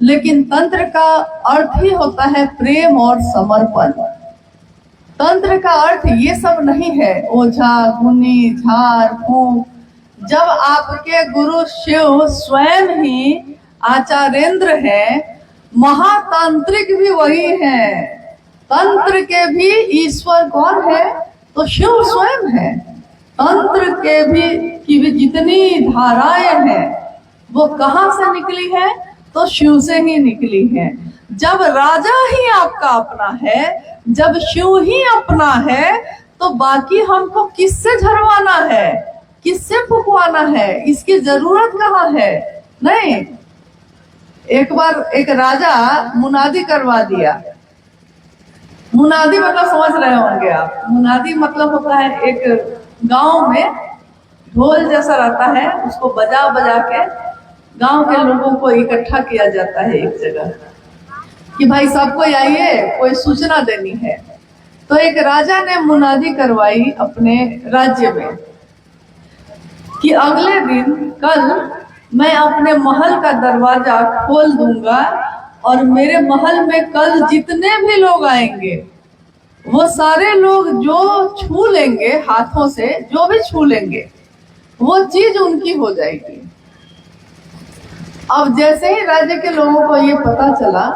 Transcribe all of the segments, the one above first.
लेकिन तंत्र का अर्थ ही होता है प्रेम और समर्पण। तंत्र का अर्थ ये सब नहीं है ओझा गुनी झाड़ फूंक। जब आपके गुरु शिव स्वयं ही आचार्येंद्र हैं, महातांत्रिक भी वही हैं, तंत्र के भी ईश्वर कौन है? तो शिव स्वयं है। तंत्र के भी की भी जितनी धाराएं हैं वो कहाँ से निकली है? तो शिव से ही निकली है। जब राजा ही आपका अपना है, जब शिव ही अपना है, तो बाकी हमको किससे झरवाना है, किससे फुकवाना है? इसकी जरूरत कहाँ है? नहीं। एक बार एक राजा मुनादी करवा दिया। मुनादी मतलब समझ रहे होंगे आप। मुनादी मतलब होता है एक गांव में ढोल जैसा रहता है, उसको बजा बजा के गांव के लोगों को इकट्ठा किया जाता है एक जगह कि भाई सबको आइए, कोई सूचना देनी है। तो एक राजा ने मुनादी करवाई अपने राज्य में कि अगले दिन कल मैं अपने महल का दरवाजा खोल दूंगा और मेरे महल में कल जितने भी लोग आएंगे वो सारे लोग जो छू लेंगे हाथों से, जो भी छू लेंगे वो चीज उनकी हो जाएगी। अब जैसे ही राज्य के लोगों को ये पता चला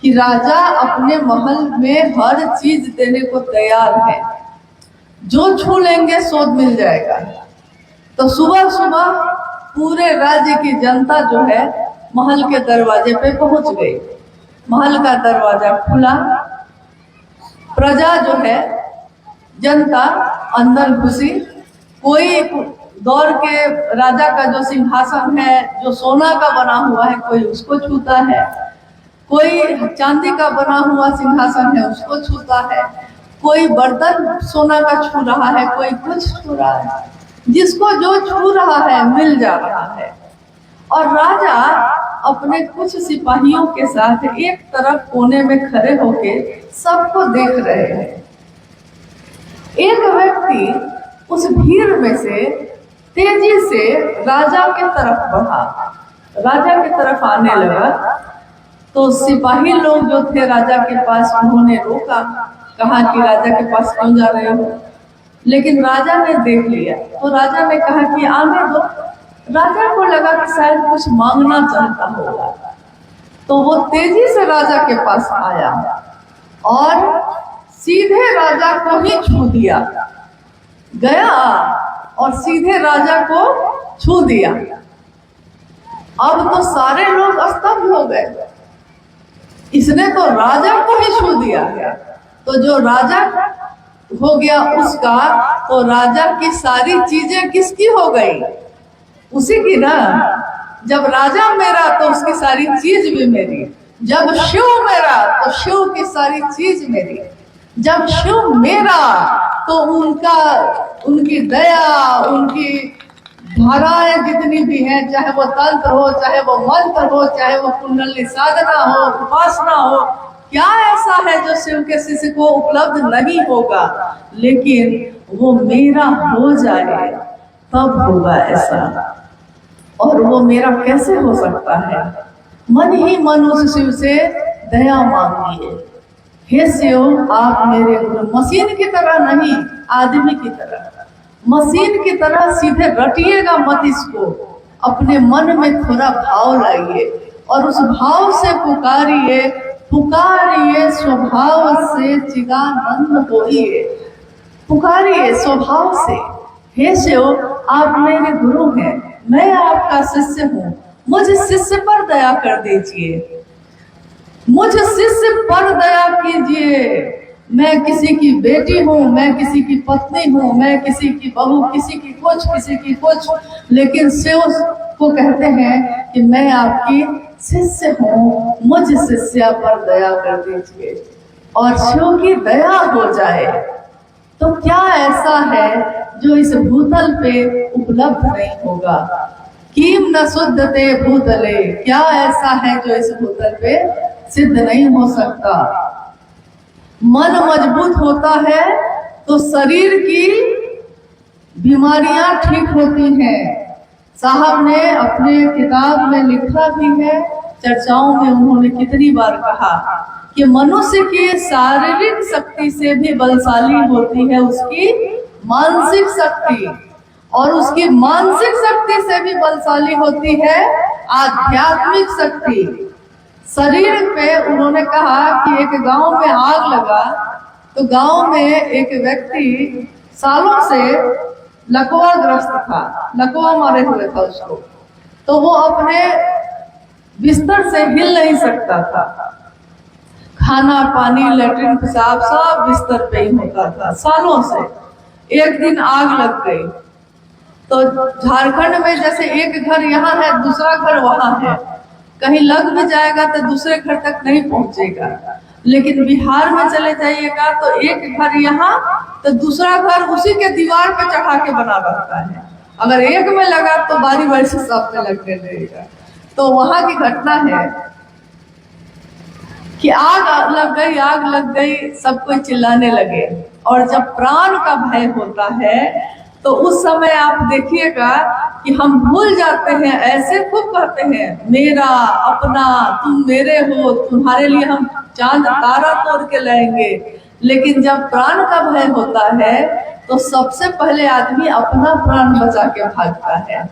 कि राजा अपने महल में हर चीज देने को तैयार है, जो छू लेंगे सोद मिल जाएगा, तो सुबह सुबह पूरे राज्य की जनता जो है महल के दरवाजे पे पहुंच गई। महल का दरवाजा खुला, प्रजा जो है जनता अंदर घुसी। कोई दौड़ के राजा का जो सिंहासन है, जो सोना का बना हुआ है, कोई उसको छूता है, कोई चांदी का बना हुआ सिंहासन है उसको छूता है, कोई बर्तन सोना का छू रहा है, कोई कुछ छू रहा है। जिसको जो छू रहा है मिल जा रहा है। और राजा अपने कुछ सिपाहियों के साथ एक तरफ कोने में खड़े होके सबको देख रहे हैं। एक व्यक्ति उस भीड़ में से तेजी से राजा के तरफ बढ़ा, राजा की तरफ आने लगा। तो सिपाही लोग जो थे राजा के पास, उन्होंने रोका, कहा कि राजा के पास क्यों जा रहे हो? लेकिन राजा ने देख लिया तो राजा ने कहा कि आने दो। राजा को लगा कि शायद कुछ मांगना चाहता होगा, तो वो तेजी से राजा के पास आया और सीधे राजा को ही छू दिया, गया और सीधे राजा को छू दिया। अब तो सारे लोग स्तब्ध हो गए, इसने तो राजा को ही छू दिया है। तो जो राजा हो गया उसका, तो राजा की सारी चीजें किसकी हो गई? उसी की ना। जब राजा मेरा तो उसकी सारी चीज भी मेरी, जब शिव मेरा तो शिव की सारी चीज मेरी, जब शिव मेरा तो उनकी दया, उनकी धाराएं जितनी भी हैं, चाहे वो तंत्र हो, चाहे वो मंत्र हो, चाहे वो कुंडली साधना हो, उपासना हो, क्या ऐसा है जो शिव के शिष्य को उपलब्ध नहीं होगा? लेकिन वो मेरा हो जाए तब होगा ऐसा। और वो मेरा कैसे हो सकता है? मन ही मन उस शिव से दया मांगिए। हे शिव, आप मेरे गुरु। मशीन की तरह नहीं, आदमी की तरह, मशीन की तरह सीधे रटिएगा मत इसको। अपने मन में थोड़ा भाव लाइए और उस भाव से पुकारिए, पुकारिए स्वभाव से चिदानंद होइए। पुकारिए स्वभाव से, हे शिव आप मेरे गुरु हैं, मैं आपका शिष्य हूँ, मुझ शिष्य पर दया कर दीजिए, मुझ शिष्य पर दया कीजिए। मैं किसी की बेटी हूँ, मैं किसी की पत्नी हूँ, मैं किसी की बहू, किसी की कुछ, किसी की कुछ, लेकिन शिव को कहते हैं कि मैं आपकी शिष्य हूँ, मुझ शिष्य पर दया कर दीजिए। और शिव की दया हो जाए तो क्या ऐसा है जो इस भूतल पे उपलब्ध नहीं होगा? किम न शुद्धते भूतले, क्या ऐसा है जो इस भूतल पे सिद्ध नहीं हो सकता? मन मजबूत होता है तो शरीर की बीमारियां ठीक होती हैं, साहब ने अपने किताब में लिखा भी है, चर्चाओं में उन्होंने कितनी बार कहा कि मनुष्य की शारीरिक शक्ति से भी बलशाली होती है उसकी मानसिक शक्ति, और उसकी मानसिक शक्ति से भी बलशाली होती है आध्यात्मिक शक्ति। शरीर पे उन्होंने कहा कि एक गांव में आग लगा, तो गांव में एक व्यक्ति सालों से लकवा ग्रस्त था, लकवा मारे हुए था उसको, तो वो अपने बिस्तर से हिल नहीं सकता था। खाना पानी लैट्रिन पेशाब सब बिस्तर पे ही होता था सालों से। एक दिन आग लग गई, तो झारखंड में जैसे एक घर यहाँ है दूसरा घर वहां है, कहीं लग भी जाएगा तो दूसरे घर तक नहीं पहुंचेगा। लेकिन बिहार में चले जाइएगा तो एक घर यहाँ तो दूसरा घर उसी के दीवार पे चढ़ा के बना रहता है। अगर एक में लगा तो बारी बारी से सब में लगने लगेगा। तो वहां की घटना है कि आग लग गई, सब कोई चिल्लाने लगे। और जब प्राण का भय होता है तो उस समय आप देखिएगा कि हम भूल जाते हैं, ऐसे खूब कहते हैं मेरा अपना, तुम मेरे हो, तुम्हारे लिए हम चांद तारा तोड़ के लाएंगे। लेकिन जब प्राण का भय होता है तो सबसे पहले आदमी अपना प्राण बचा के भागता है।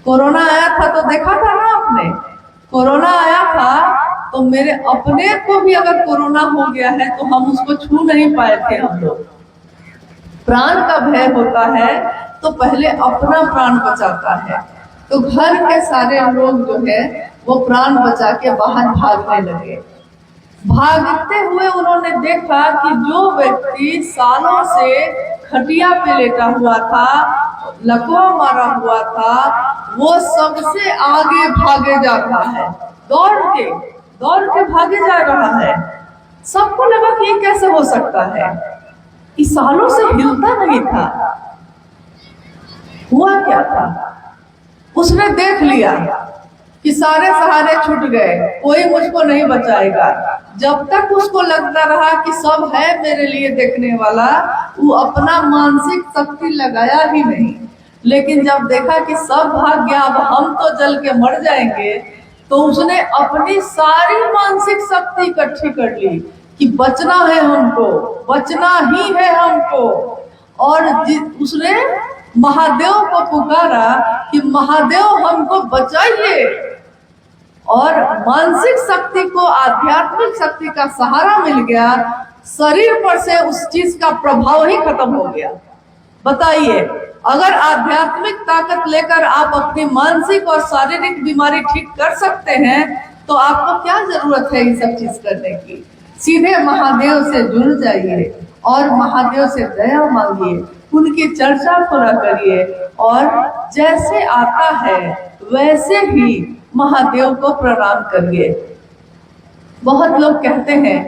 कोरोना आया था तो देखा था ना आपने, कोरोना आया था तो मेरे अपने को भी अगर कोरोना हो गया है तो हम उसको छू नहीं पाए थे हम लोग। प्राण का भय होता है तो पहले अपना प्राण बचाता है। तो घर के सारे लोग जो है वो प्राण बचा के बाहर भागने लगे। भागते हुए उन्होंने देखा कि जो व्यक्ति सालों से खटिया पे लेटा हुआ था, लकवा मारा हुआ था, वो सबसे आगे भागे जाता है, दौड़ के भागे जा रहा है। सबको लगा कि ये कैसे हो सकता है, इस सालों से हिलता नहीं था, हुआ क्या था। उसने देख लिया कि सारे सहारे छूट गए, कोई मुझको नहीं बचाएगा। जब तक उसको लगता रहा कि सब है मेरे लिए देखने वाला, वो अपना मानसिक शक्ति लगाया ही नहीं। लेकिन जब देखा कि सब भाग गया, अब हम तो जल के मर जाएंगे, तो उसने अपनी सारी मानसिक शक्ति इकट्ठी कर ली कि बचना है हमको, बचना ही है हमको। और उसने महादेव को पुकारा कि महादेव हमको बचाइए। और मानसिक शक्ति को आध्यात्मिक शक्ति का सहारा मिल गया, शरीर पर से उस चीज का प्रभाव ही खत्म हो गया। बताइए, अगर आध्यात्मिक ताकत लेकर आप अपनी मानसिक और शारीरिक बीमारी ठीक कर सकते हैं तो आपको क्या जरूरत है इन सब चीज करने की। सीधे महादेव से जुड़ जाइए और महादेव से दया मांगिए, उनकी चर्चा पूरा करिए, और जैसे आता है वैसे ही महादेव को प्रणाम करिए। बहुत लोग कहते हैं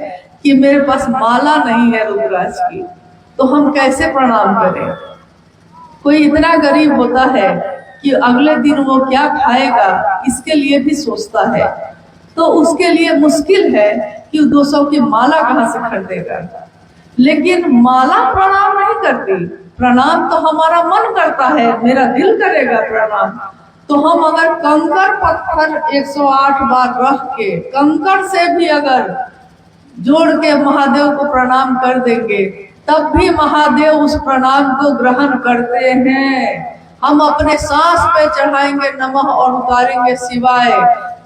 कि मेरे पास माला नहीं है रुद्राक्ष की, तो हम कैसे प्रणाम करें। कोई इतना गरीब होता है कि अगले दिन वो क्या खाएगा इसके लिए भी सोचता है, तो उसके लिए मुश्किल है कि 200 की माला कहाँ से खरीदेगा। लेकिन माला प्रणाम नहीं करती, प्रणाम तो हमारा मन करता है, मेरा दिल करेगा प्रणाम। तो हम अगर कंकड़ पत्थर 108 बार रख के, कंकड़ से भी अगर जोड़ के महादेव को प्रणाम कर देंगे, तब भी महादेव उस प्रणाम को ग्रहण करते हैं। हम अपने सांस पे चढ़ाएंगे नमः और उतारेंगे शिवाय,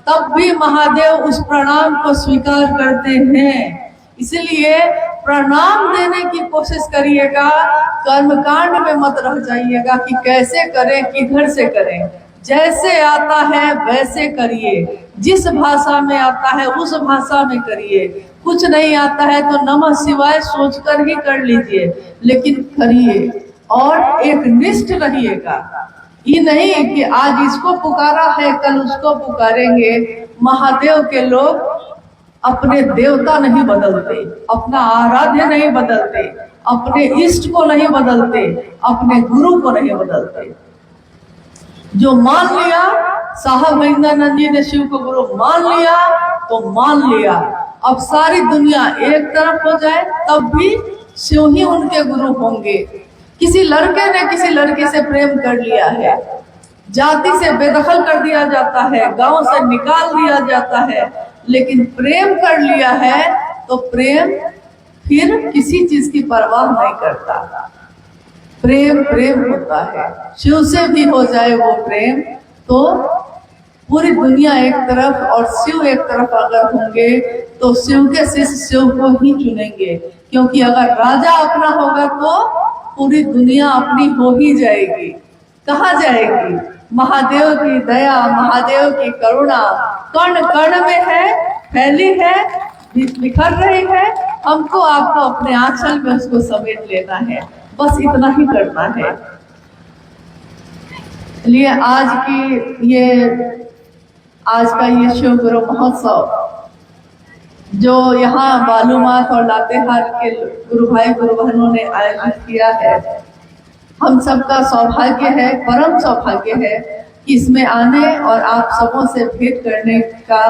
तब भी महादेव उस प्रणाम को स्वीकार करते हैं। इसलिए प्रणाम देने की कोशिश करिएगा, कर्मकांड में मत रह जाइएगा कि कैसे करें, किधर से करें। जैसे आता है वैसे करिए, जिस भाषा में आता है उस भाषा में करिए। कुछ नहीं आता है तो नमः शिवाय सोचकर ही कर लीजिए, लेकिन करिए और एक निष्ठ रहिएगा। ये नहीं कि आज इसको पुकारा है कल उसको पुकारेंगे। महादेव के लोग अपने देवता नहीं बदलते, अपना आराध्य नहीं बदलते, अपने इष्ट को नहीं बदलते, अपने गुरु को नहीं बदलते। जो मान लिया, साहब महेंद्रानंद जी ने शिव को गुरु मान लिया तो मान लिया। अब सारी दुनिया एक तरफ हो जाए तब भी शिव ही उनके गुरु होंगे। किसी लड़के ने किसी लड़के से प्रेम कर लिया है, जाति से बेदखल कर दिया जाता है, गांव से निकाल दिया जाता है, लेकिन प्रेम कर लिया है तो प्रेम फिर किसी चीज की परवाह नहीं करता। प्रेम प्रेम होता है। शिव से भी हो जाए वो प्रेम तो पूरी दुनिया एक तरफ और शिव एक तरफ अगर होंगे तो शिव के शिष्य शिव को ही चुनेंगे, क्योंकि अगर राजा अपना होगा तो पूरी दुनिया अपनी हो ही जाएगी। कहाँ जाएगी? महादेव की दया, महादेव की करुणा कण कण में है, फैली है, बिखर रही है। हमको आपको अपने आंचल में उसको समेट लेना है, बस इतना ही करना है। इसलिए आज का ये शिव गुरु महोत्सव जो यहाँ बालूमाथ और लातेहार के गुरु भाई गुरु बहनों ने आयोजित किया है, हम सबका सौभाग्य है, परम सौभाग्य है कि इसमें आने और आप सबों से भेंट करने का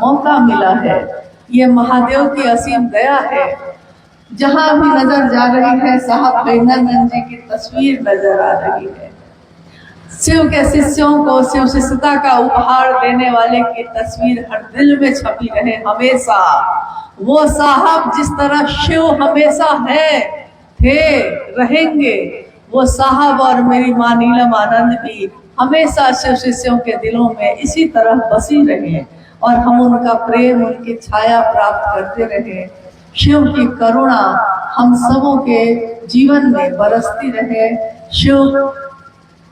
मौका मिला है। ये महादेव की असीम दया है। जहाँ भी नजर जा रही है साहब वैद्यनाथ जी की तस्वीर नजर आ रही है। शिव के शिष्यों को शिव शिष्यता का उपहार देने वाले की तस्वीर हर दिल में छपी रहे हमेशा। वो साहब जिस तरह शिव हमेशा है, थे, रहेंगे, वो साहब और मेरी माँ नीलम आनंद भी हमेशा शिव शिष्यों के दिलों में इसी तरह बसी रहे और हम उनका प्रेम, उनकी छाया प्राप्त करते रहे। शिव की करुणा हम सबों के जीवन में बरसती रहे। शिव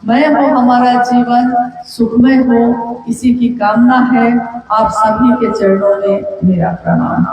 मैं हो हमारा जीवन सुखमय हो, इसी की कामना है। आप सभी के चरणों में मेरा प्रणाम।